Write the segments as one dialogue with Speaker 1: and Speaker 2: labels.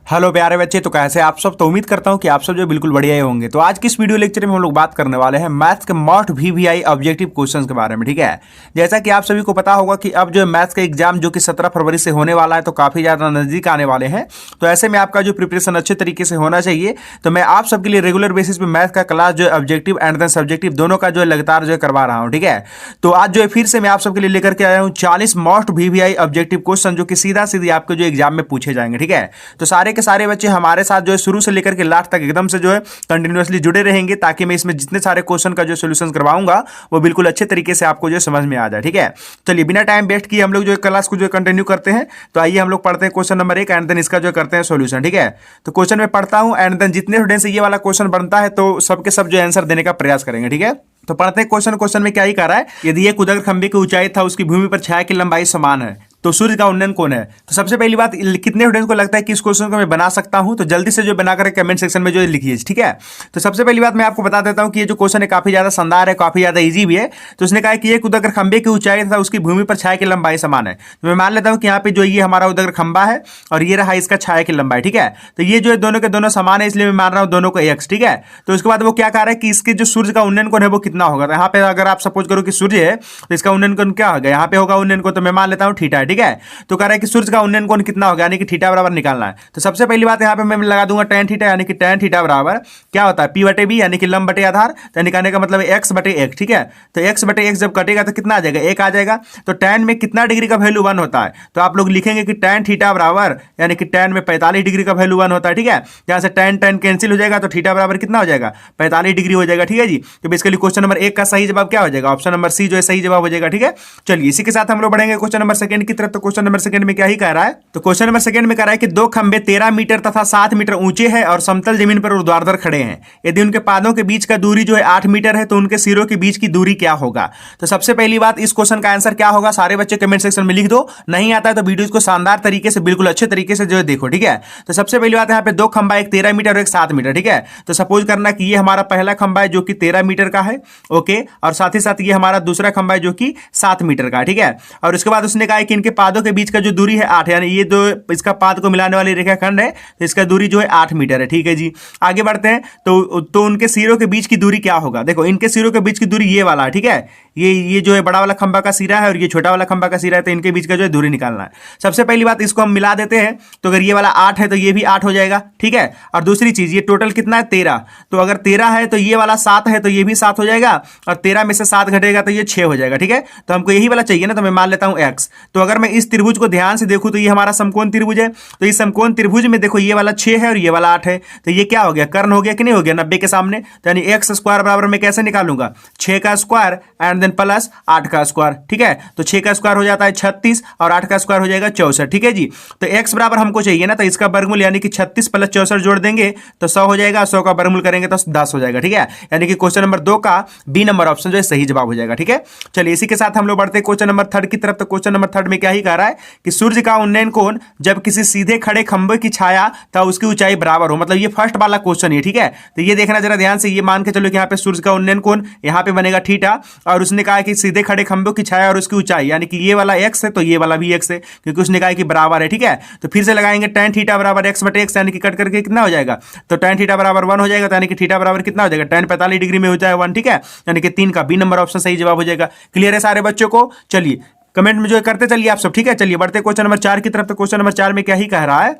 Speaker 1: Hello प्यारे बच्चे, तो कैसे आप सब। तो उम्मीद करता हूं कि आप सब जो बिल्कुल बढ़िया ही होंगे। तो आज की इस वीडियो लेक्चर में हम लोग बात करने वाले हैं मैथ्स के मोस्ट वीवीआई ऑब्जेक्टिव क्वेश्चंस के बारे में। ठीक है, जैसा कि आप सभी को पता होगा कि अब जो मैथ्स का एग्जाम जो कि 17 फरवरी से होने वाला है, तो काफी ज्यादा नजदीक आने वाले हैं। तो ऐसे में आपका जो प्रिपरेशन अच्छे तरीके से होना चाहिए। तो मैं आप सबके लिए रेगुलर बेसिस पे मैथ का क्लास जो है ऑब्जेक्टिव एंड देन सब्जेक्टिव दोनों का जो है लगातार जो है करवा रहा हूँ। ठीक है, तो आज जो है फिर से मैं आप सबके लिए लेकर के आया हूँ 40 मोस्ट वीवीआई ऑब्जेक्टिव क्वेश्चन जो कि सीधा सीधी आपके जो एग्जाम में पूछे जाएंगे। ठीक है, तो सारे के सारे बच्चे हमारे साथ जो है शुरू से लेकर के लास्ट तक एकदम से जो है कंटिन्यूअसली जुड़े रहेंगे, ताकि मैं इसमें जितने सारे क्वेश्चन का जो सॉल्यूशन करवाऊंगा वो बिल्कुल अच्छे तरीके से आपको जो समझ में आ जाए। ठीक है, चलिए बिना टाइम वेस्ट किए हम लोग जो है क्लास को जो कंटिन्यू करते हैं। तो आइए हम लोग पढ़ते हैं क्वेश्चन नंबर 1 एंड देन इसका जो करते हैं सॉल्यूशन। ठीक है, तो क्वेश्चन में पढ़ता हूं एंड देन जितने स्टूडेंट से ये वाला क्वेश्चन बनता है तो सबके सब जो आंसर देने का प्रयास करेंगे। ठीक है, तो पढ़ते हैं क्वेश्चन में क्या ही कर रहा है। यदि एक उदग्र खंभे की ऊंचाई था, उसकी भूमि पर छाया की लंबाई समान है, तो सूर्य का उन्नयन कौन है। तो सबसे पहली बात, कितने स्टूडेंट्स को लगता है कि इस क्वेश्चन को मैं बना सकता हूं, तो जल्दी से जो बना कर कमेंट सेक्शन में जो लिखिए। ठीक है, तो सबसे पहली बात मैं आपको बता देता हूं कि ये जो क्वेश्चन है काफी ज्यादा शानदार है, काफी ज्यादा इजी भी है। तो उसने कहा कि एक उदग्र खंभे की ऊंचाई था, उसकी भूमि पर छाया की लंबाई समान है। तो मैं मान लेता हूं कि यहाँ पे जो ये हमारा उदग्र खंभा है और ये रहा इसका छाया की लंबाई। ठीक है, तो ये जो है दोनों के दोनों समान है, इसलिए मैं मान रहा हूं दोनों को x। ठीक है, तो उसके बाद वो क्या कह रहा है कि इसके जो सूर्य का उन्नयन कोण है वो कितना होगा। तो यहाँ पे अगर आप सपोज करो कि सूर्य है तो इसका उन्नयन कोण क्या होगा, यहाँ पे होगा उन्नयन कोण, तो मैं मान लेता हूँ थीटा है। ठीक है, तो कह रहा है कि सूर्य का उन्नयन कोण कितना होगा, यानी कि थीटा बराबर निकालना है। तो सबसे पहली बात यहाँ पे मैं लगा दूंगा tan थीटा, यानी कि tan थीटा बराबर क्या होता है p/b, यानी कि लंब बटे आधार। तो निकालने का मतलब x/x। ठीक है, तो x/x जब कटेगा तो कितना आ जाएगा, 1 आ जाएगा। तो tan में कितना डिग्री का वैल्यू 1 होता है, तो आप लोग लिखेंगे कि tan थीटा बराबर, यानी कि tan में 45 डिग्री का वैल्यू 1 होता है। ठीक है, यहां से tan कैंसिल हो जाएगा, तो थीटा बराबर कितना हो जाएगा, 45 डिग्री हो जाएगा। ठीक है जी, तो बेसिकली क्वेश्चन नंबर 1 का सही जवाब क्या हो जाएगा, ऑप्शन नंबर सी जो है सही जवाब हो जाएगा। ठीक है, चलिए इसी के साथ हम लोग बढ़ेंगे क्वेश्चन नंबर 2 की तरफ। तो क्वेश्चन नंबर 2 में क्या ही कह रहा है, तो क्वेश्चन नंबर 2 में कह रहा है कि दो खंबे 13 मीटर तथा 7 मीटर ऊंचे हैं और समतल जमीन पर ऊर्ध्वाधर खड़े हैं। यदि उनके पादों के बीच का दूरी जो है 8 मीटर है, तो उनके सिरों के बीच की दूरी क्या होगा। तो सबसे पहली बात, इस क्वेश्चन का आंसर क्या होगा सारे बच्चे कमेंट सेक्शन में लिख दो। नहीं आता है तो वीडियो को शानदार तरीके से बिल्कुल अच्छे तरीके से जो है देखो। ठीक है, तो सबसे पहली बात यहाँ पे दो खंबा, एक 13 मीटर और एक 7 मीटर। ठीक है, तो सपोज करना कि ये हमारा पहला खंबा है जो कि 13 मीटर का है, ओके, और साथ ही साथ ये हमारा दूसरा खंबा है जो कि 7 मीटर का। ठीक है, और उसके बाद उसने कहा कि इनके पादों के बीच का जो दूरी है 8, यानी ये दो इसका पाद को मिलाने वाली रेखाखंड है, तो इसका दूरी जो है 8 मीटर है। ठीक है जी, आगे बढ़ते हैं। तो उनके सिरों के बीच की दूरी क्या होगा। देखो इनके सिरों के बीच की दूरी ये वाला है। ठीक है, ये जो है बड़ा वाला खंबा का सिरा है और ये छोटा वाला खंबा का सिरा है, तो इनके बीच का जो है दूरी निकालना है। सबसे पहली बात, इसको हम मिला देते हैं, तो अगर ये वाला 8 है तो ये भी 8 हो जाएगा। ठीक है, और दूसरी चीज ये टोटल कितना है 13, तो अगर 13 है तो ये वाला 7 है तो ये भी 7 हो जाएगा, और 13 में से 7 घटेगा तो ये 6 हो जाएगा। ठीक है, तो हमको यही वाला चाहिए ना, तो मैं मान लेता हूं x। तो अगर मैं इस त्रिभुज को ध्यान से देखूं तो ये हमारा समकोण त्रिभुज है। तो इस समकोण त्रिभुज में देखो ये वाला 6 है और ये वाला 8 है, तो ये क्या हो गया, कर्ण हो गया कि नहीं हो गया 90 के सामने। तो यानी x स्क्वायर बराबर मैं कैसे निकालूंगा, 6 का स्क्वायर एंड देन प्लस 8 का स्क्वायर। ठीक है, तो 6 का स्क्वायर हो जाता है 36 और 8 का स्क्वायर हो जाएगा 64। ठीक है जी, तो x बराबर हमको चाहिए ना, तो इसका वर्गमूल यानी कि 36 प्लस 64 जोड़ देंगे तो 100 हो जाएगा, 100 का वर्गमूल करेंगे तो 10 हो जाएगा। ठीक है, यानी कि क्वेश्चन नंबर 2 का बी नंबर ऑप्शन जो है सही जवाब हो जाएगा। ठीक है, चलिए इसी के साथ हम लोग बढ़ते हैं क्वेश्चन नंबर 3 की तरफ। तो क्वेश्चन नंबर 3 में क्या ही कह रहा है कि सूर्य का उन्नयन कोण जब किसी सीधे खड़े खंभे की छाया था उसकी ऊंचाई बराबर हो। मतलब ये फर्स्ट वाला क्वेश्चन है। ठीक है, तो ये देखना जरा ध्यान से, ये मान के चलो कि यहाँ पे सूर्य का उन्नयन कोण यहाँ पे बनेगा थीटा, और उसने कहा कि सीधे खड़े खंभों की छाया और उसकी ऊंचाई, यानी कि ये वाला x है तो ये वाला भी x है, क्योंकि उसने कहा कि बराबर है। ठीक है, तो फिर से लगाएंगे tan थीटा बराबर x/x, यानी कि कट करके कितना हो जाएगा, तो tan थीटा बराबर 1 हो जाएगा, तो यानी कि थीटा बराबर कितना हो जाएगा, tan 45 डिग्री में हो जाएगा 1। ठीक है, यानी कि 3 का बी नंबर ऑप्शन सही जवाब हो जाएगा। क्लियर है सारे बच्चों को। चलिए कमेंट में जो करते चलिए आप सब। ठीक है, चलिए बढ़ते क्वेश्चन नंबर 4 की तरफ। तो क्वेश्चन नंबर 4 में क्या ही कह रहा है,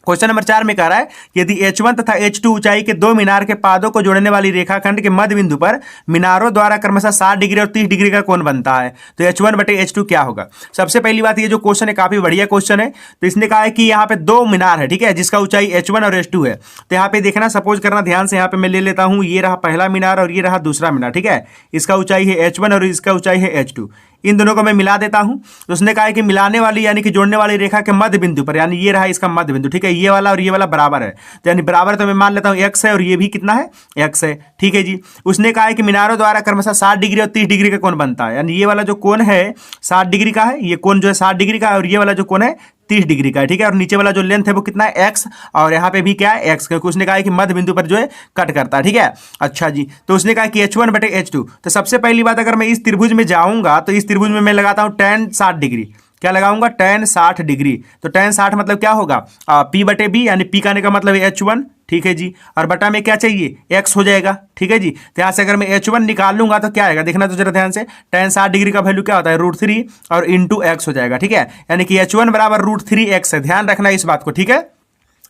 Speaker 1: क्वेश्चन नंबर 4 में कह रहा है कि यदि H1 तथा H2 ऊंचाई के दो मीनार के पादों को जोड़ने वाली रेखाखंड के मध्य बिंदु पर मीनारों द्वारा क्रमशः 60 डिग्री और 30 डिग्री का कोण बनता है, तो H1/H2 क्या होगा। सबसे पहली बात, ये जो क्वेश्चन है काफी बढ़िया क्वेश्चन है। तो इसने कहा है कि यहाँ पे दो मीनार है, ठीक है, जिसका ऊंचाई H1 और H2 है। तो यहाँ पे देखना, सपोज करना ध्यान से, यहाँ पे मैं ले लेता हूँ, ये रहा पहला मीनार और ये रहा दूसरा मीनार। ठीक है, इसका ऊंचाई है H1 और इसका ऊंचाई है H2। इन दोनों को मैं मिला देता हूं। तो उसने कहा है कि मिलाने वाली यानी कि जोड़ने वाली रेखा के मध्य बिंदु पर, यानी ये रहा इसका मध्य बिंदु। ठीक है, ये वाला और ये वाला बराबर है, तो यानी बराबर, तो मैं मान लेता हूं x है और ये भी कितना है, x है। ठीक है जी, उसने कहा है कि मीनारों द्वारा क्रमशः 60 डिग्री और 30 डिग्री का कोण बनता है, यानी ये वाला जो कोण है 60 डिग्री का है, ये कोण जो है 60 डिग्री का है, और ये वाला जो कोण है 30 डिग्री का है। ठीक है, और नीचे वाला जो लेंथ है वो कितना है, x, और यहाँ पे भी क्या है, x, क्योंकि उसने कहा है कि मध्य बिंदु पर जो है कट करता है। ठीक है, अच्छा जी, तो उसने कहा कि H1/H2। तो सबसे पहली बात, अगर मैं इस त्रिभुज में जाऊंगा तो इस त्रिभुज में मैं लगाता हूं tan 60 डिग्री। क्या लगाऊंगा, tan 60 डिग्री। तो tan 60 मतलब क्या होगा, P बटे बी, यानी P का मतलब H1, ठीक है जी, और बटा में क्या चाहिए, x हो जाएगा, ठीक है जी। तो यहाँ से अगर मैं H1 निकाल लूंगा तो क्या आएगा, देखना तो जरा ध्यान से, tan 60 डिग्री का वैल्यू क्या होता है, √3 और इंटू x हो जाएगा, ठीक है, यानी कि H1 बराबर √3x है, ध्यान रखना इस बात को, ठीक है।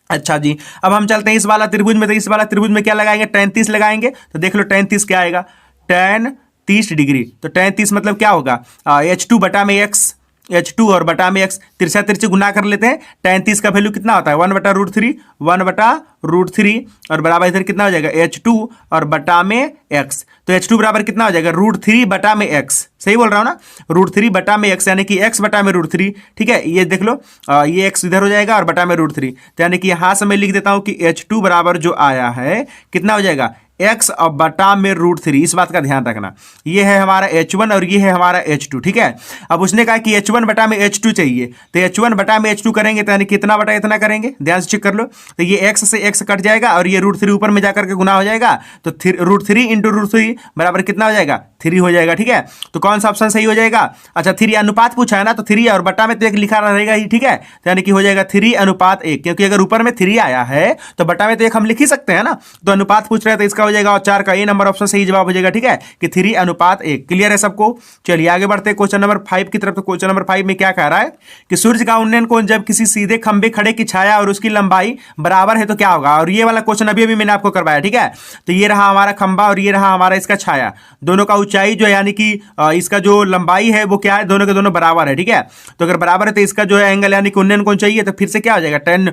Speaker 1: अच्छा जी, अब हम चलते हैं इस वाला त्रिभुज में। तो इस वाला त्रिभुज में क्या लगाएंगे, tan 30 लगाएंगे। तो देख लो tan 30 क्या आएगा, tan 30 डिग्री। तो tan 30 मतलब क्या होगा, H2 बटा में x, H2 और बटा में x, तिरछा तिरछे गुना कर लेते हैं। tan 30 का वैल्यू कितना होता है, 1/√3, 1/√3 और बराबर इधर कितना हो जाएगा, H2 और बटा में x। तो H2 बराबर कितना हो जाएगा, √3 बटा में x, सही बोल रहा हूं ना, √3 बटा में x, यानी कि x बटा में √3, ठीक है। ये देख लो, ये x इधर हो जाएगा और बटा में √3, तो यानी कि यहां से मैं लिख देता हूं कि H2 बराबर जो आया है कितना हो जाएगा, x और बटा में √3। इस बात का ध्यान रखना, ये है हमारा H1 और ये है हमारा H2, ठीक है। अब उसने कहा कि H1 बटा में H2 चाहिए, तो H1 बटा में H2 करेंगे तो यानी कितना बटा इतना करेंगे, ध्यान से चेक कर लो। तो ये x से x कट जाएगा और ये √3 ऊपर में जाकर के गुना हो जाएगा, तो √3 इंटू √3 बराबर कितना हो जाएगा, 3 हो जाएगा, ठीक है। तो कौन सा ऑप्शन सही हो जाएगा, अच्छा 3 अनुपात पूछा है ना, तो 3 और बटा में तो 1 लिखा रहेगा ही, ठीक है। तो यानी कि हो जाएगा 3:1, क्योंकि अगर ऊपर में 3 आया है तो बटा में तो 1 हम लिख ही सकते हैं ना। तो अनुपात पूछ रहे हैं तो इसका हो जाएगा और 4 का ए नंबर ऑप्शन सही जवाब हो जाएगा, ठीक है, कि 3:1। क्लियर है सबको। चलिए आगे बढ़ते हैं क्वेश्चन नंबर 5 की तरफ। तो क्वेश्चन नंबर 5 में क्या कह रहा है कि सूर्य का उन्नयन कोण जब किसी सीधे खंभे खड़े की छाया और उसकी लंबाई बराबर है तो क्या होगा। और ये वाला क्वेश्चन अभी अभी मैंने आपको करवाया, ठीक है। तो ये रहा हमारा खंभा और ये रहा हमारा इसका छाया, दोनों का ऊंचाई जो है यानी कि इसका जो लंबाई है वो क्या है, दोनों के दोनों बराबर है, ठीक है। तो अगर बराबर है तो इसका जो है एंगल यानी कि उन्नयन कोण चाहिए, तो फिर से क्या हो जाएगा, tan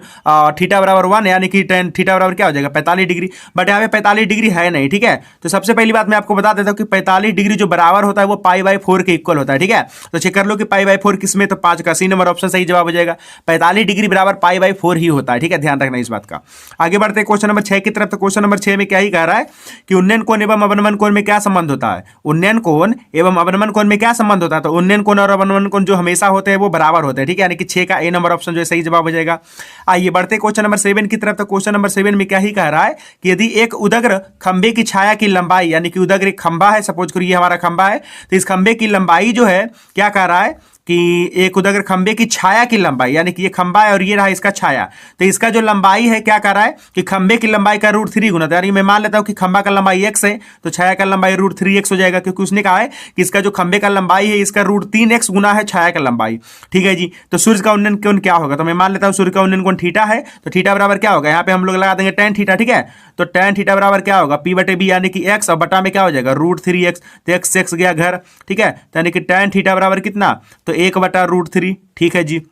Speaker 1: थीटा बराबर 1, यानी कि tan थीटा बराबर क्या हो जाएगा, 45 डिग्री। बट यहाँ पे 45 डिग्री है नहीं, ठीक है। तो सबसे पहली बात मैं आपको बता देता हूँ कि 45 डिग्री जो बराबर होता है वो π/4 के इक्वल होता है, ठीक है। तो चेक कर लो कि π/4 किसमें, तो 5 का सी नंबर ऑप्शन सही जवाब हो जाएगा। 45 डिग्री बराबर π/4 ही होता है, ठीक है, ध्यान रखना इस बात का। आगे बढ़ते हैं क्वेश्चन नंबर 6 की तरफ। तो क्वेश्चन नंबर 6 में क्या ही कह रहा है कि उन्नयन कोण एवं अवनमन कोण में क्या संबंध होता है। उन्नयन कोण एवं अवनमन कोण में क्या संबंध होता है, तो उन्नयन कोण और अवनमन कोण जो हमेशा होते हैं वो बराबर होते हैं, ठीक है, यानी कि 6 का ए नंबर ऑप्शन जो है सही जवाब हो जाएगा। आइए बढ़ते क्वेश्चन नंबर 7 की तरफ। तो क्वेश्चन नंबर 7 में क्या ही कह रहा है कि यदि एक उदग्र खंबे की छाया की लंबाई, यानी कि उदग्र एक खंबा है, सपोज करिए ये हमारा खंबा है, तो इस खंबे की लंबाई जो है क्या कह रहा है कि एक उदग्र खंबे की छाया की लंबाई, यानी कि ये खंबा है और ये रहा इसका छाया, तो इसका जो लंबाई है क्या कर रहा है कि खंबे की लंबाई का √3 गुना, तो यानी मैं मान लेता हूं कि खंबा का लंबाई x है तो छाया का लंबाई √3x हो जाएगा, क्योंकि उसने कहा है कि इसका जो खंबे का लंबाई है इसका √3x गुना है छाया का लंबाई, ठीक है जी। तो सूर्य का उन्नयन कोण क्या होगा, तो मैं मान लेता हूं सूर्य का उन्नयन कोण थीटा है, तो थीटा बराबर क्या होगा, यहाँ पे हम लोग लगा देंगे tan थीटा, ठीक है। तो tan थीटा बराबर क्या होगा, P/B, यानी कि x और बटा में क्या हो जाएगा √3x, तो x गया घर, ठीक है, यानी कि tan थीटा बराबर कितना, तो 1/√3, ठीक है जी।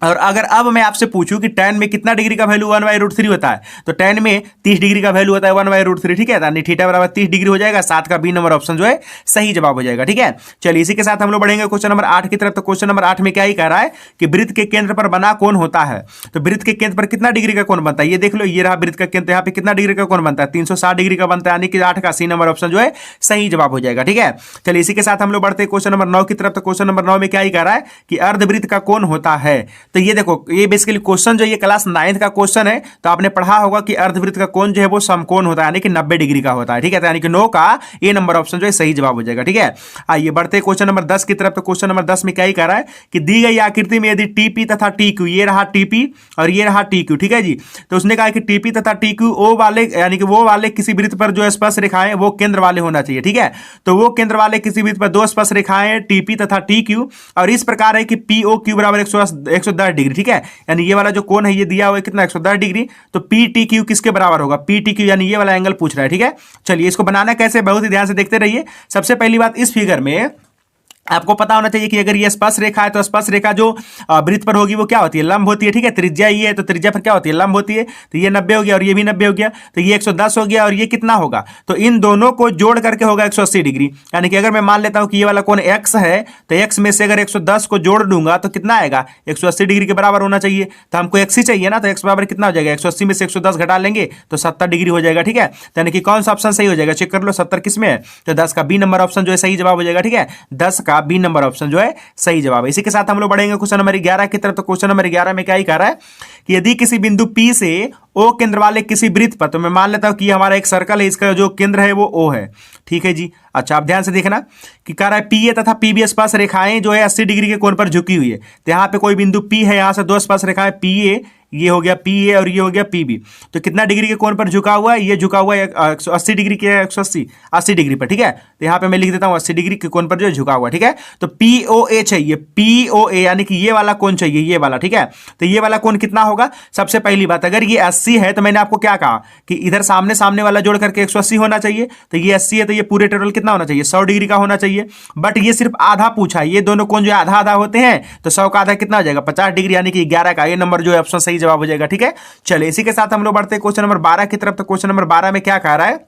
Speaker 1: और अगर अब मैं आपसे पूछूं कि tan में कितना डिग्री का वैल्यू 1/√3 होता है, तो tan में 30 डिग्री का वैल्यू होता है 1/√3, ठीक है, यानी थीटा बराबर 30 डिग्री हो जाएगा। 7 का बी नंबर ऑप्शन जो है सही जवाब हो जाएगा, ठीक है। चलिए इसी के साथ हम लोग बढ़ेंगे क्वेश्चन नंबर 8 की तरफ। तो क्वेश्चन नंबर 8 में क्या ही कह रहा है कि वृत्त के केंद्र पर बना कोण होता है, तो वृत्त के केंद्र पर कितना डिग्री का कोण बनता है, ये देख लो, ये रहा वृत्त का केंद्र, यहाँ पे कितना डिग्री का कोण बनता है, 360 डिग्री का बनता है, यानी कि 8 का सी नंबर ऑप्शन जो है सही जवाब हो जाएगा, ठीक है। चलिए इसी के साथ हम लोग बढ़ते हैं क्वेश्चन नंबर 9 की तरफ। तो क्वेश्चन नंबर 9 में क्या ही कह रहा है कि अर्धवृत्त का कोण होता है, तो ये देखो, ये बेसिकली क्वेश्चन जो ये क्लास 9th का क्वेश्चन है, तो आपने पढ़ा होगा कि अर्धवृत्त का कोण जो है वो समकोण होता है, यानी कि 90 डिग्री का होता है, ठीक है, यानी कि 9 का ए नंबर ऑप्शन जो है सही जवाब हो जाएगा, ठीक है। आइए बढ़ते हैं क्वेश्चन नंबर 10 की तरफ। तो क्वेश्चन नंबर 10 में क्या ही कह रहा है कि दी गई आकृति में यदि टीपी तथा टीक्यू, ये रहा टीपी और ये रहा टीक्यू, ठीक है जी। तो उसने कहा कि टीपी तथा टीक्यू ओ वाले, यानी कि वो वाले किसी वृत्त पर जो स्पर्श रेखाएं वो केंद्र वाले होना चाहिए, ठीक है। तो वो केंद्र वाले किसी वृत्त पर दो स्पर्श रेखाएं टीपी तथा टीक्यू, और इस प्रकार है कि पीओक्यू बराबर 110 डिग्री, ठीक है, यानी ये वाला जो कोण है ये दिया हुआ है कितना 110 डिग्री, तो PTQ किसके बराबर होगा, PTQ यानी ये वाला एंगल पूछ रहा है, ठीक है। चलिए इसको बनाना कैसे, बहुत ही ध्यान से देखते रहिए। सबसे पहली बात, इस फिगर में आपको पता होना चाहिए कि अगर ये स्पर्श रेखा है तो स्पर्श रेखा जो वृत्त पर होगी वो क्या होती है, लंब होती है, ठीक है। त्रिज्या ये है तो त्रिज्या पर क्या होती है, लंब होती है। तो ये 90 हो गया और ये भी 90 हो गया, तो ये 110 हो गया और ये कितना होगा, तो इन दोनों को जोड़ करके होगा 180 डिग्री। यानी कि अगर मैं मान लेता हूं कि ये वाला कोण x है, तो x में से अगर 110 को जोड़ दूंगा तो कितना आएगा, 180 डिग्री के बराबर होना चाहिए। तो हमको x ही चाहिए ना, तो x बराबर कितना हो जाएगा, 180 में से 110 घटा लेंगे तो 70 डिग्री हो जाएगा, ठीक है। यानी कि कौन सा ऑप्शन सही हो जाएगा, चेक कर लो, 70 किस में है, तो 10 का बी नंबर ऑप्शन जो है सही जवाब हो जाएगा, ठीक है। 10 का बी नंबर ऑप्शन जो है सही जवाब है। इसी के साथ हम लोग बढ़ेंगे क्वेश्चन नंबर 11 की तरफ। तो क्वेश्चन नंबर 11 में क्या ही कह रहा है कि यदि किसी बिंदु P से O केंद्र वाले किसी वृत्त पर, तो मैं मान लेता हूं कि हमारा एक सर्कल है, इसका जो केंद्र है वो O है, ठीक है जी। अच्छा, आप ध्यान से देखना कि कह रहा है पीए तथा पीबी स्पर्श रेखाएं जो है 80 डिग्री के कोण पर झुकी हुई है। तो यहाँ पे कोई बिंदु पी है, यहाँ से दो स्पर्श रेखाएं पीए, ये हो गया पी ए और ये हो गया पी बी। तो कितना डिग्री के कोण पर झुका हुआ है? ये झुका हुआ है 180 डिग्री के, 180 डिग्री पर, ठीक है। तो यहाँ पे मैं लिख देता हूँ 80 डिग्री के कोण पर जो है झुका हुआ, ठीक है। तो पी ओ ए चाहिए, पी ओ ए यानी कि ये वाला कोण चाहिए, ये वाला, ठीक है। तो ये वाला कोण कितना होगा? सबसे पहली बात, अगर ये 80 है तो मैंने आपको क्या कहा कि इधर सामने सामने वाला जोड़ करके 180 होना चाहिए। तो ये 80 है तो ये पूरे टोटल कितना होना चाहिए? 100 डिग्री का होना चाहिए। बट ये सिर्फ आधा पूछा है, ये दोनों कोण जो आधा आधा होते हैं, तो 100 का आधा कितना हो जाएगा? 50 डिग्री, यानी कि 11 का। ये नंबर जो है ऑप्शन सही जवाब हो जाएगा, ठीक है। चलिए इसी के साथ हम लोग बढ़ते हैं क्वेश्चन नंबर 12 की तरफ। तो क्वेश्चन नंबर 12 में क्या कह रहा है?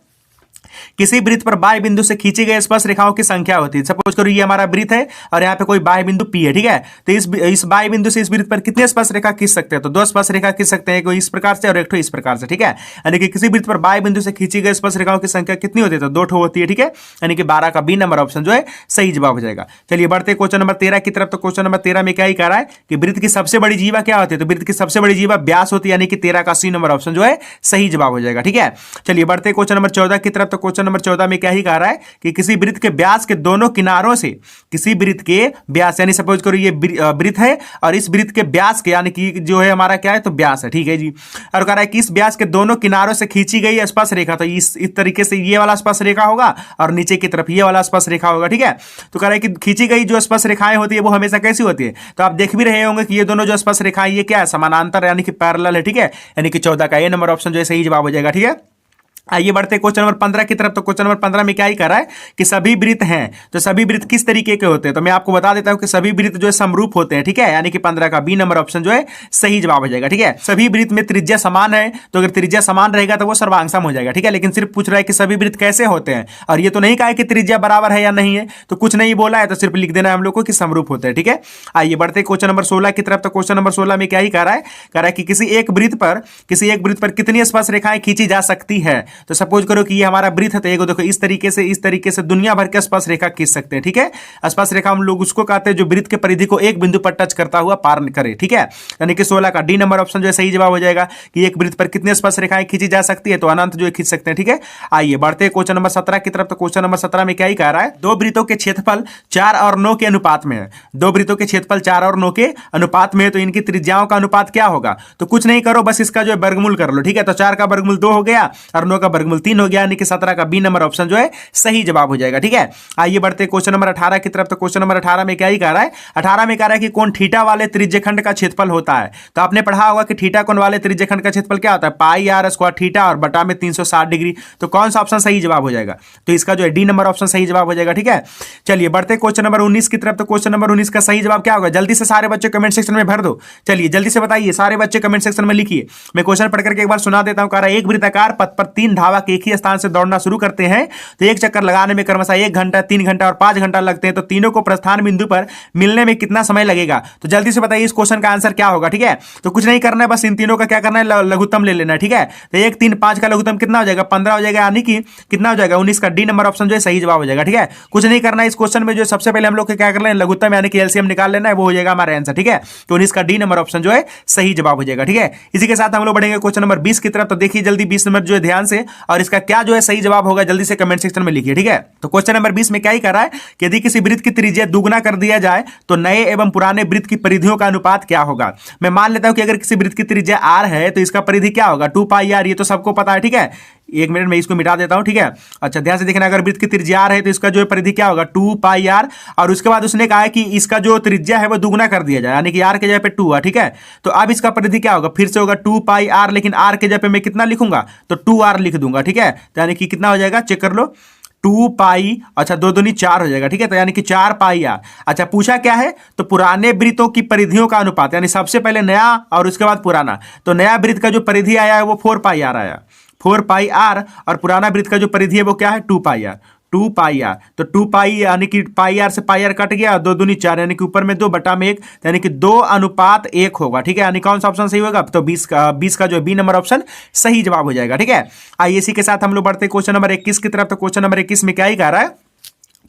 Speaker 1: किसी वृत्त पर बाह्य बिंदु से खींची गई स्पर्श रेखाओं की संख्या होती है। सपोज करो ये हमारा वृत्त है और यहाँ पे कोई बाह्य बिंदु पी है, ठीक है। तो इस बाह्य बिंदु से इस वृत्त पर कितने स्पर्श रेखा खींच सकते हैं? तो दो स्पर्श रेखा खींच सकते हैं, कोई इस प्रकार से और एक ठो इस प्रकार से, ठीक है। यानी कि किसी वृत्त पर बाह्य बिंदु से खींची गई स्पर्श रेखाओं की संख्या कितनी होती है? तो 2 ठो होती है, ठीक है। यानी कि 12 का बी नंबर ऑप्शन जो है सही जवाब हो जाएगा। चलिए बढ़ते क्वेश्चन नंबर 13 की तरफ। तो क्वेश्चन नंबर 13 में क्या ही कह रहा है कि वृत्त की सबसे बड़ी जीवा क्या होती है? तो वृत्त की सबसे बड़ी जीवा व्यास होती है, यानी कि 13 का सी नंबर ऑप्शन जो है सही जवाब हो जाएगा, ठीक है। चलिए बढ़ते क्वेश्चन नंबर 14 की तरफ। तो क्वेश्चन नंबर 14 में क्या ही कह रहा है कि किसी वृत्त के व्यास के दोनों किनारों से, किसी वृत्त के व्यास, यानी सपोज करो ये वृत्त है और इस वृत्त के व्यास के, यानी कि जो है हमारा क्या है? तो व्यास है, ठीक है जी। और कह रहा है कि इस व्यास के दोनों किनारों से खींची गई स्पर्श रेखा, तो इस तरीके से ये वाला स्पर्श रेखा होगा और नीचे की तरफ ये वाला स्पर्श रेखा होगा, ठीक है। तो कह रहा है कि खींची गई जो स्पर्श रेखाएं होती है वो हमेशा कैसी होती है? तो आप देख भी रहे होंगे कि ये दोनों जो स्पर्श रेखाएं ये क्या है? समानांतर, यानी कि पैरेलल है, ठीक है। यानी कि 14 का ये नंबर ऑप्शन जो है सही जवाब हो जाएगा, ठीक है। आइए बढ़ते क्वेश्चन नंबर 15 की तरफ। तो क्वेश्चन नंबर 15 में क्या ही कर रहा है कि सभी वृत्त हैं, तो सभी वृत्त किस तरीके के होते हैं? तो मैं आपको बता देता हूं कि सभी वृत्त जो है समरूप होते हैं, ठीक है। यानी कि 15 का बी नंबर ऑप्शन जो है सही जवाब हो जाएगा, ठीक है। सभी वृत्त में त्रिज्या समान है, तो अगर त्रिज्या समान रहेगा तो वो सर्वांग सम हो जाएगा, ठीक है। लेकिन सिर्फ पूछ रहा है कि सभी वृत्त कैसे होते हैं, और ये तो नहीं कहा है कि त्रिज्या बराबर है या नहीं है, तो कुछ नहीं बोला है, तो सिर्फ लिख देना है हम लोग को कि समरूप होते हैं, ठीक है। आइए बढ़ते क्वेश्चन नंबर 16 की तरफ। तो क्वेश्चन नंबर 16 में क्या ही कह रहा है कि किसी एक वृत्त पर कितनी स्पर्श रेखाएं खींची जा सकती है? तो सपोज करो ये हमारा वृत्त है, तो ये देखो इस तरीके से दुनिया भर के स्पर्श रेखा खींच सकते हैं, ठीक है। स्पर्श रेखा हम लोग उसको कहते हैं जो वृत्त के परिधि को एक बिंदु पर टच करता हुआ पार करे, ठीक है। यानी कि 16 का डी नंबर ऑप्शन जो है सही जवाब हो जाएगा कि एक वृत्त पर कितने स्पर्श रेखाएं खींची जा सकती है? तो अनंत जो है खींच सकते हैं, ठीक है। आइए बढ़ते हैं क्वेश्चन नंबर 17 की तरफ। तो क्वेश्चन नंबर 17 में क्या ही कह रहा है? दो वृत्तों के क्षेत्रफल 4 और 9 के अनुपात में है। दो वृत्तों के क्षेत्रफल 4 और 9 के अनुपात में है, तो इनकी त्रिज्याओं का अनुपात क्या होगा? तो कुछ नहीं करो, बस इसका जो है वर्गमूल कर लो, ठीक है। तो 4 का वर्गमूल 2 हो गया और 9 का वर्गमूल 3 हो गया, यानी कि 17 का बी नंबर ऑप्शन जो है सही जवाब हो जाएगा, ठीक है। आइए बढ़ते क्वेश्चन नंबर 18 की तरफ। तो क्वेश्चन नंबर 18 में क्या ही कह रहा है? 18 में कह रहा है कि कोण थीटा वाले त्रिज्यखंड का क्षेत्रफल होता है। तो आपने पढ़ा होगा कि थीटा कोण वाले त्रिज्यखंड का क्षेत्रफल क्या होता है? पाई आर स्क्वायर थीटा और बटा में 360 डिग्री। तो कौन सा ऑप्शन सही जवाब हो जाएगा? तो इसका जो है डी नंबर ऑप्शन सही जवाब हो जाएगा, ठीक है। चलिए बढ़ते क्वेश्चन नंबर 19 की तरफ। तो क्वेश्चन नंबर 19 का सही जवाब क्या होगा? जल्दी से सारे बच्चे कमेंट सेक्शन में भर दो। चलिए जल्दी से बताइए, सारे बच्चे कमेंट सेक्शन में लिखिए। मैं क्वेश्चन पढ़ करके एक बार सुना देता हूं। कह रहा है एक वृत्ताकार पथ पर 3 धावक एक ही स्थान से दौड़ना शुरू करते हैं, तो एक चक्कर लगाने में क्रमशः 1 घंटा, 3 घंटा और 5 घंटा लगते हैं, तो तीनों को प्रस्थान बिंदु पर मिलने में कितना समय लगेगा? तो जल्दी से बताइए इस क्वेश्चन का आंसर क्या होगा, ठीक है। तो कुछ नहीं करना है, बस इन तीनों का क्या करना है? लघुत्तम ले लेना है, ठीक है। तो 1, 3, 5 का लघुत्तम कितना हो जाएगा? 15 हो जाएगा, यानी कि कितना हो जाएगा? 19 का डी नंबर ऑप्शन जो है सही जवाब हो जाएगा, ठीक है। कुछ नहीं करना है इस क्वेश्चन में, जो सबसे पहले हम लोग क्या करना है? लघुत्तम यानी कि एलसीएम निकाल लेना है, वो हो जाएगा हमारा आंसर, ठीक है। तो 19 का डी नंबर ऑप्शन जो है सही जवाब हो जाएगा, ठीक है। इसी के साथ हम लोग बढ़ेंगे क्वेश्चन नंबर 20 की तरफ। तो देखिए जल्दी 20 नंबर जो है ध्यान से, और इसका क्या जो है सही जवाब होगा जल्दी से कमेंट सेक्शन में लिखिए, ठीक है। तो क्वेश्चन नंबर 20 में क्या ही कर रहा है कि यदि किसी वृत्त की त्रिज्या दुगना कर दिया जाए तो नए एवं पुराने वृत्त की परिधियों का अनुपात क्या होगा? मैं मान लेता हूं कि अगर किसी वृत्त की त्रिज्या r है तो इसका परिधि क्या होगा? 2 पाई r, ये तो सबको पता है, ठीक है। एक मिनट में इसको मिटा देता हूं, ठीक है। अच्छा ध्यान से देखना, अगर वृत्त की त्रिज्या r है तो इसका जो परिधि क्या होगा? 2 पाई r, और उसके बाद उसने कहा है कि इसका जो त्रिज्या है वो दुगना कर दिया जाए, यानी कि r के जगह पे 2 है, ठीक है। तो अब इसका परिधि क्या होगा? फिर से होगा 2 पाई r, लेकिन r के जगह पे मैं कितना लिखूंगा? तो 2r लिख दूंगा, ठीक है। तो यानी कि कितना हो जाएगा? चेक कर लो, 2 पाई, अच्छा 2 दूनी 4 हो जाएगा, ठीक है। तो यानी कि 4 पाई आर। अच्छा पूछा क्या है? तो पुराने वृत्तों की परिधियों का अनुपात, यानी सबसे पहले नया और उसके बाद पुराना। तो नया वृत्त का जो परिधि आया है वो 4 पाई आर आया, 4 पाई आर, और पुराना वृत्त का जो परिधि है वो क्या है? 2 पाई आर, 2 पाई आर। तो 2 पाई यानी कि पाई आर से पाई आर कट गया, 2 दूनी 4, यानी कि ऊपर में 2 बटा में 1, यानी कि 2:1 होगा, ठीक है। यानी कौन सा ऑप्शन सही होगा? तो 20 का जो बी नंबर ऑप्शन सही जवाब हो जाएगा, ठीक है। आइए इसी के साथ हम लोग बढ़ते क्वेश्चन नंबर 21 की तरफ। तो क्वेश्चन नंबर 21 में क्या ही कह रहा है?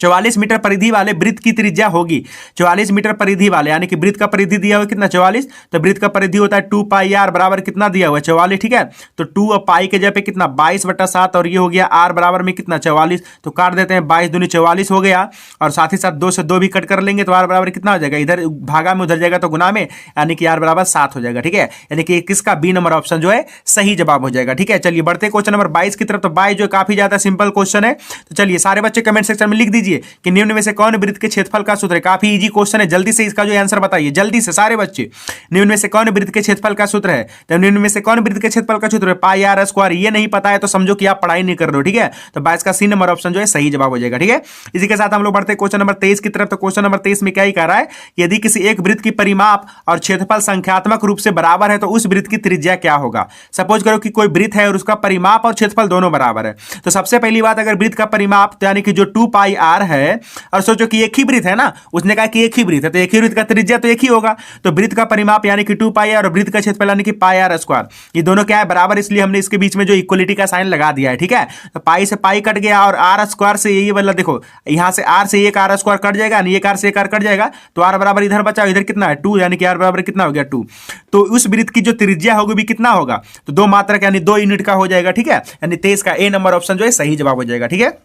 Speaker 1: 44 मीटर परिधि वाले वृत्त की त्रिज्या होगी। 44 मीटर परिधि वाले यानी कि वृत्त का परिधि दिया हुआ कितना 44, तो वृत्त का परिधि होता है 2 पाई आर बराबर कितना दिया हुआ है 44, ठीक है। तो 2 और पाई के जगह पे कितना 22/7 और ये हो गया आर बराबर में कितना 44, तो काट देते हैं 22 दूनी 44 हो गया और साथ ही साथ 2 से 2 भी कट कर लेंगे तो आर बराबर कितना हो जाएगा, इधर भागा में उधर जाएगा तो गुना में, यानी कि आर बराबर 7 हो जाएगा, ठीक है। यानी कि किसका बी नंबर ऑप्शन जो है सही जवाब हो जाएगा, ठीक है। चलिए बढ़ते क्वेश्चन नंबर 22 की तरफ। तो 22 जो काफी ज्यादा सिंपल क्वेश्चन है, तो चलिए सारे बच्चे कमेंट सेक्शन में लिख दीजिए कि निम्न में से कौन वृत्त के क्षेत्रफल का सूत्र है। काफी इजी क्वेश्चन है, जल्दी से इसका जो आंसर बताइए, जल्दी से सारे बच्चे। निम्न में से कौन वृत्त के क्षेत्रफल का सूत्र है, तो निम्न में से कौन वृत्त के क्षेत्रफल का सूत्र है पाई आर स्क्वायर। ये नहीं पता है तो समझो कि आप पढ़ाई नहीं कर रहे हो, ठीक है। तो 22 का सी नंबर ऑप्शन जो है सही जवाब हो जाएगा, ठीक है। इसी के साथ हम लोग बढ़ते हैं क्वेश्चन नंबर 23 की तरफ। तो क्वेश्चन नंबर 23 में क्या ही कह रहा है, यदि किसी एक वृत्त की परिमाप और क्षेत्रफल संख्यात्मक रूप से बराबर है तो उस वृत्त की त्रिज्या क्या होगा। सपोज करो कि कोई वृत्त है और उसका परिमाप और क्षेत्रफल दोनों बराबर है। तो सबसे पहली बात, अगर वृत्त का परिमाप तो यानी कि जो 2 पाई आर है, और सोचो कि एक ही वृत्त है ना, उसने कहा कि एक ही वृत्त है तो एक ही वृत्त का त्रिज्या तो एक ही होगा। तो वृत्त का परिमाप यानी कि 2 पाई आर और वृत्त का क्षेत्रफल यानी कि पाई आर स्क्वायर, ये दोनों क्या है बराबर, इसलिए हमने इसके बीच में जो इक्वलिटी का साइन लगा दिया है, ठीक है। तो पाई से पाई कट गया और आर स्क्वायर से ये वाला देखो, यहां से आर से एक आर स्क्वायर कट जाएगा, एक आर से एक आर कट जाएगा, तो आर बराबर इधर बचा, इधर कितना है 2, यानी कि आर बराबर कितना हो गया 2। तो उस वृत्त की जो त्रिज्या होगी भी कितना होगा, तो 2 मात्रक यानी 2 यूनिट का हो जाएगा, ठीक है। यानी 23 का ए नंबर ऑप्शन जो है सही जवाब हो जाएगा, ठीक है।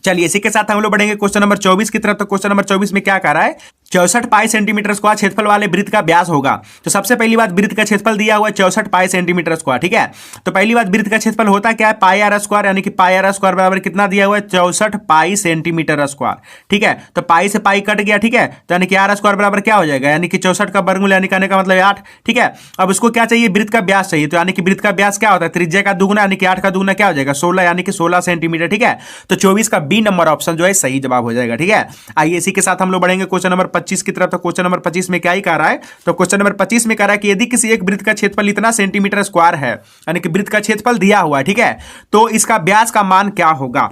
Speaker 1: चलिए इसी के साथ हम लोग बढ़ेंगे क्वेश्चन नंबर 24 की तरफ। तो क्वेश्चन नंबर 24 में क्या कह रहा है, 64 पाई सेंटीमीटर स्क्वायर क्षेत्रफल वाले वृत्त का व्यास होगा। तो सबसे पहली बात, वृत्त का क्षेत्रफल दिया हुआ है 64 पाई सेंटीमीटर स्क्वायर, ठीक है। तो पहली बात, वृत्त का क्षेत्रफल होता क्या है पाई आर स्क्वायर, यानी कि पाई आर स्क्वायर बराबर कितना दिया हुआ है 64 पाई सेंटीमीटर स्क्वायर, ठीक है। तो पाई से पाई कट गया, ठीक है, तो यानी कि आर स्क्वायर बराबर क्या हो जाएगा, यानी कि 64 का वर्गमूल यानी कहने का मतलब 8, ठीक है। अब उसको क्या चाहिए, वृत्त का व्यास चाहिए, तो यानी कि वृत्त का व्यास क्या होता है त्रिज्या का दुगुना, यानी कि 8 का दुगुना क्या हो जाएगा 16, यानी कि 16 सेंटीमीटर, ठीक है। तो 24 का बी नंबर ऑप्शन जो है सही जवाब हो जाएगा, ठीक है। आइए इसी के साथ हम लोग बढ़ेंगे क्वेश्चन नंबर 25 की तरफ। तो क्वेश्चन नंबर 25 में क्या ही कह रहा है, तो क्वेश्चन नंबर 25 में कह रहा है कि यदि किसी एक वृत्त का क्षेत्रफल इतना सेंटीमीटर स्क्वायर है, यानी कि वृत्त का क्षेत्रफल दिया हुआ है, ठीक है, तो इसका व्यास का मान क्या होगा।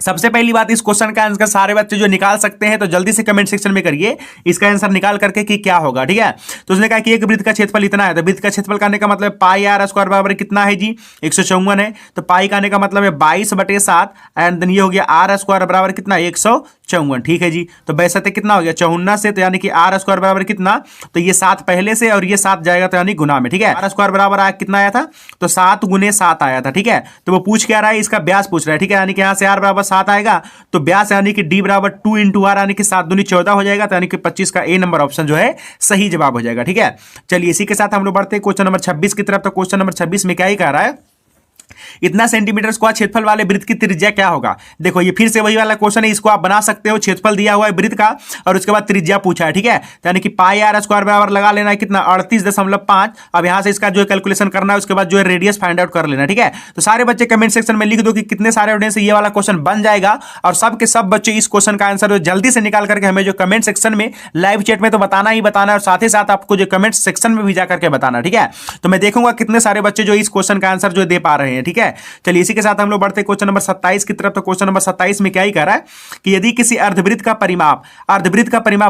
Speaker 1: सबसे पहली बात, इस क्वेश्चन का आंसर सारे बच्चे जो निकाल सकते हैं तो जल्दी से कमेंट सेक्शन में करिए इसका आंसर निकाल करके कि क्या होगा, ठीक है। तो उसने कहा कि एक वृत्त का क्षेत्रफल इतना है, तो वृत्त का क्षेत्रफल करने का मतलब पाई आर स्क्वायर बराबर कितना है जी 154 है। तो पाई का आने का मतलब है 22/7 एंड देन ये हो गया आर स्क्वायर बराबर कितना 154, ठीक है जी। तो वैसे कितना हो गया 54 से, तो यानी कि आर स्क्वायर बराबर कितना, तो ये 7 पहले से और ये 7 जाएगा तो यानी गुना में, ठीक है। आर स्क्वायर बराबर आया कितना आया था, तो 7 गुने 7 आया था, ठीक है। तो वो पूछ क्या रहा है, इसका व्यास पूछ रहा है, ठीक है। यानी कि यहाँ से आर बराबर 7 आएगा तो व्यास यानी कि डी बराबर 2 इंटू आर यानी कि 7 दूनी 14 हो जाएगा, तो यानी कि 25 का ए नंबर ऑप्शन जो है सही जवाब हो जाएगा, ठीक है। चलिए इसी के साथ हम लोग बढ़ते हैं क्वेश्चन नंबर 26 की तरफ। तो क्वेश्चन नंबर 26 में क्या ही कह रहा है, इतना सेंटीमीटर स्क्वायर क्षेत्रफल वाले वृत्त की त्रिज्या क्या होगा। देखो ये फिर से वही वाला क्वेश्चन है, इसको आप बना सकते हो, क्षेत्रफल दिया हुआ है वृत्त का और उसके बाद त्रिज्या पूछा है, ठीक है। यानी कि पाई आर स्क्वायर बराबर लगा लेना है कितना 38.5। अब यहां से इसका जो है कैलकुलेशन करना है, उसके बाद जो है रेडियस फाइंड आउट कर लेना, ठीक है। तो सारे बच्चे कमेंट सेक्शन में लिख दो कि कितने सारे ऑडियंस से ये वाला क्वेश्चन बन जाएगा, और सब के सब बच्चे इस क्वेश्चन का आंसर जल्दी से निकाल करके हमें जो कमेंट सेक्शन में लाइव चैट में तो बताना ही बताना है, और साथ ही साथ आपको जो कमेंट सेक्शन में भी जाकर के बताना, ठीक है। तो मैं देखूंगा कितने सारे बच्चे जो इस क्वेश्चन का आंसर जो दे पा रहे हैं, ठीक है। चलिए इसी के साथ हम लोग बढ़ते हैं क्वेश्चन नंबर 27 की तरफ। तो क्वेश्चन नंबर 27 में क्या ही कह रहा है कि यदि किसी अर्धवृत्त का परिमाप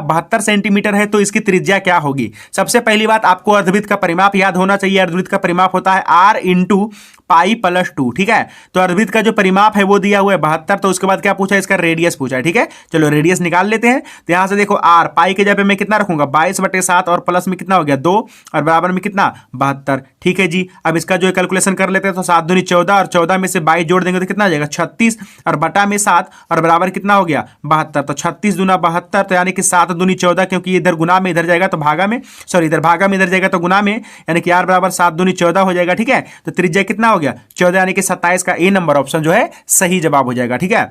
Speaker 1: 72 सेंटीमीटर है तो इसकी त्रिज्या क्या होगी। सबसे पहली बात, आपको अर्धवृत्त का परिमाप याद होना चाहिए। अर्धवृत्त का परिमाप होता है r इंटू पाई प्लस 2, ठीक है। तो अर्धवृत्त का जो परिमाप है वो दिया हुआ है 72, तो उसके बाद क्या पूछा है, इसका रेडियस पूछा है, ठीक है। चलो रेडियस निकाल लेते हैं। तो यहां से देखो r पाई के जगह पे मैं कितना रखूंगा 22/7 और प्लस में कितना हो गया 2 और बराबर में कितना 72, ठीक है जी। अब इसका जो है कैलकुलेशन कर लेते हैं। तो 7 दूनी 14 और 14 में से 22 जोड़ देंगे तो कितना आ जाएगा 36 और बटा में 7 और बराबर कितना हो गया 72। तो 36 दूना 72, तो यानी कि 7 दूनी 14, क्योंकि इधर गुना में इधर जाएगा तो भागा में, सॉरी इधर भागा में इधर जाएगा तो गुना में, यानी कि r बराबर 7 दूनी 14 हो जाएगा, ठीक है। तो त्रिज्या कितना हो गया 14, यानी कि 27 का ए नंबर ऑप्शन जो है सही जवाब हो जाएगा, ठीक है।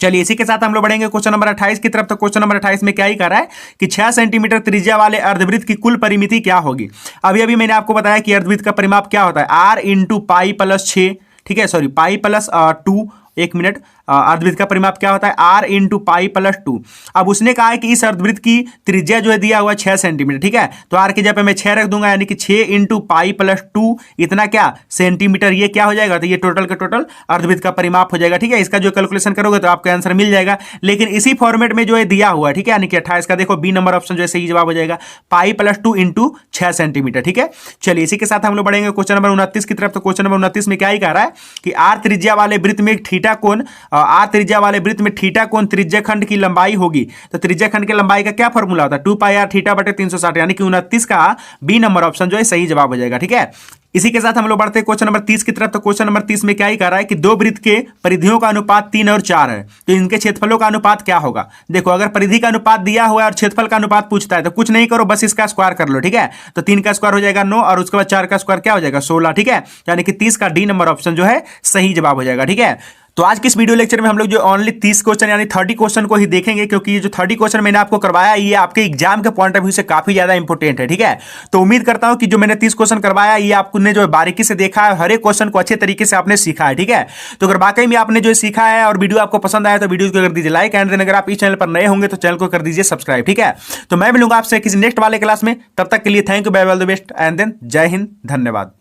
Speaker 1: चलिए इसी के साथ हम लोग बढ़ेंगे क्वेश्चन नंबर 28 की तरफ। तो क्वेश्चन नंबर 28 में क्या ही कर रहा है कि 6 सेंटीमीटर त्रिज्या वाले अर्धवृत्त की कुल परिमिति क्या होगी। अभी मैंने आपको बताया कि अर्धवृत्त का परिमाप क्या होता है, r इंटू पाई प्लस 6, ठीक है, सॉरी पाई प्लस 2, एक मिनट, अर्धवृत्त का परिमाप क्या होता है r इंटू पाई प्लस 2। अब उसने कहा है कि इस अर्धवृत्त की त्रिज्या जो है दिया हुआ 6 सेंटीमीटर, ठीक है। तो r की जगह पे मैं 6 रख दूंगा, यानी कि 6 इंटू पाई प्लस 2 इतना क्या सेंटीमीटर, ये क्या हो जाएगा, तो ये टोटल का टोटल अर्धवृत्त का परिमाप हो जाएगा, ठीक है। इसका जो कैलकुलेशन करोगे तो आपका आंसर मिल जाएगा, लेकिन इसी फॉर्मेट में जो है दिया हुआ है, ठीक है। यानी कि 28 का देखो बी नंबर ऑप्शन जो है सही जवाब हो जाएगा, पाई प्लस 2 इंटू 6 सेंटीमीटर, ठीक है। चलिए इसी के साथ हम लोग बढ़ेंगे क्वेश्चन नंबर 29 की तरफ। तो क्वेश्चन नंबर 29 में क्या ही कह रहा है कि r त्रिज्या वाले वृत्त में थीटा थीटा कोण आर त्रिज्या वाले वृत्त में थीटा कोण त्रिज्या खंड की लंबाई होगी, तो त्रिज्या खंड की लंबाई का क्या फॉर्मूला होता है 2 पाई आर थीटा बटे 360, यानी कि 29 का बी नंबर ऑप्शन जो है सही जवाब हो जाएगा। ठीक है, इसी के साथ हम लोग बढ़ते हैं क्वेश्चन नंबर 30 की तरफ। तो क्वेश्चन नंबर 30 में क्या ही कह रहा है कि दो वृत्त के परिधियों का अनुपात 3 और 4 है, तो इनके क्षेत्रफलों का अनुपात क्या होगा। देखो, अगर परिधि का अनुपात दिया हुआ है और क्षेत्रफल का अनुपात पूछता है तो कुछ नहीं करो, बस इसका स्क्वायर कर लो। ठीक है, तो 3 का स्क्वायर हो जाएगा 9 और उसके बाद 4 का स्क्वायर क्या हो जाएगा 16। ठीक है, यानी कि 30 का डी नंबर ऑप्शन जो है सही जवाब हो जाएगा। ठीक है, तो आज के इस वीडियो लेक्चर में हम लोग जो ओनली 30 क्वेश्चन यानी 30 क्वेश्चन को ही देखेंगे, क्योंकि ये जो 30 क्वेश्चन मैंने आपको करवाया ये आपके एग्जाम के पॉइंट ऑफ व्यू से काफी ज्यादा इंपॉर्टेंट है। ठीक है, तो उम्मीद करता हूं कि जो मैंने 30 क्वेश्चन करवाया ये आपने जो बारीकी से देखा है, हर एक क्वेश्चन को अच्छे तरीके से आपने सीखा है। ठीक है, तो अगर वाकई में आपने जो सीखा है और वीडियो आपको पसंद आया तो वीडियो को कर दीजिए लाइक, एंड देन अगर आप इस चैनल पर नए होंगे तो चैनल को कर दीजिए सब्सक्राइब। ठीक है, तो मैं मिलूंगा आपसे किसी नेक्स्ट वाले क्लास में, तब तक के लिए thank you, bye, all the best and then जय हिंद, धन्यवाद।